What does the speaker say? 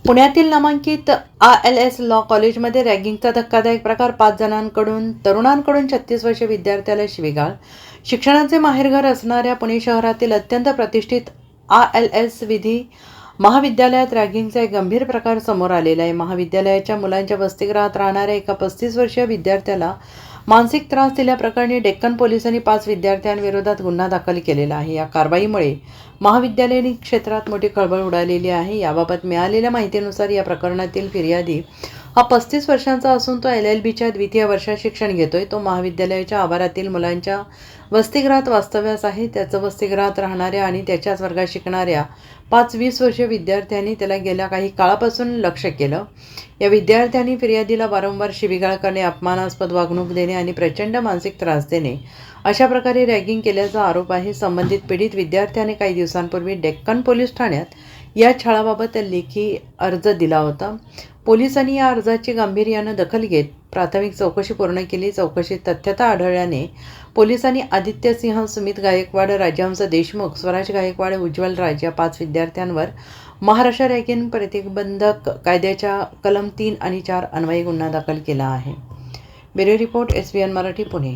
पुण्यातील नामांकित ALS law कॉलेजमध्ये रॅगिंगचा धक्कादायक प्रकार. 5 जणांकडून तरुणांकडून 36 वर्षीय विद्यार्थ्याला शिवीगाळ. शिक्षणाचे माहेरघर असणाऱ्या पुणे शहरातील अत्यंत प्रतिष्ठित ALS विधी महाविद्यालयात रॅगिंगचा एक गंभीर प्रकार समोर आलेला आहे. महाविद्यालयाच्या मुलांच्या वसतिगृहात राहणाऱ्या एका 35 वर्षीय विद्यार्थ्याला मानसिक त्रास दिल्याप्रकरणी डेक्कन पोलिसांनी 5 विद्यार्थ्यांविरोधात गुन्हा दाखल केलेला आहे. या कारवाईमुळे महाविद्यालयीन क्षेत्रात मोठी खळबळ उडालेली आहे. याबाबत मिळालेल्या माहितीनुसार या प्रकरणातील फिर्यादी हा 35 वर्षांचा असून तो LLBच्या द्वितीय वर्षात शिक्षण घेतोय. तो महाविद्यालयाच्या आवारातील मुलांच्या वसतिगृहात वास्तव्यास आहे. त्याचं वसतिगृहात राहणाऱ्या आणि त्याच्याच वर्गात शिकणाऱ्या 5-20 वर्षीय विद्यार्थ्यांनी त्याला गेल्या काही काळापासून लक्ष केलं. या विद्यार्थ्यांनी फिर्यादीला वारंवार शिवीगाळ करणे, अपमानास्पद वागणूक देणे आणि प्रचंड मानसिक त्रास देणे अशा प्रकारे रॅगिंग केल्याचा आरोप आहे. संबंधित पीडित विद्यार्थ्याने काही दिवसांपूर्वी डेक्कन पोलीस ठाण्यात या छळाबाबत लेखी अर्ज दिला होता. पोलिसांनी या अर्जाची गांभीर्यानं दखल घेत प्राथमिक चौकशी पूर्ण केली. चौकशीत तथ्यता आढळल्याने पोलिसांनी आदित्य सिंह, सुमित गायकवाड, राजहंस देशमुख, स्वराज गायकवाड, उज्ज्वल राज या 5 विद्यार्थ्यांवर महाराष्ट्र रॅगिंग प्रतिबंधक कायद्याच्या कलम 3 आणि 4 अन्वये गुन्हा दाखल केला आहे. Bureau report, SBN Marathi, Pune.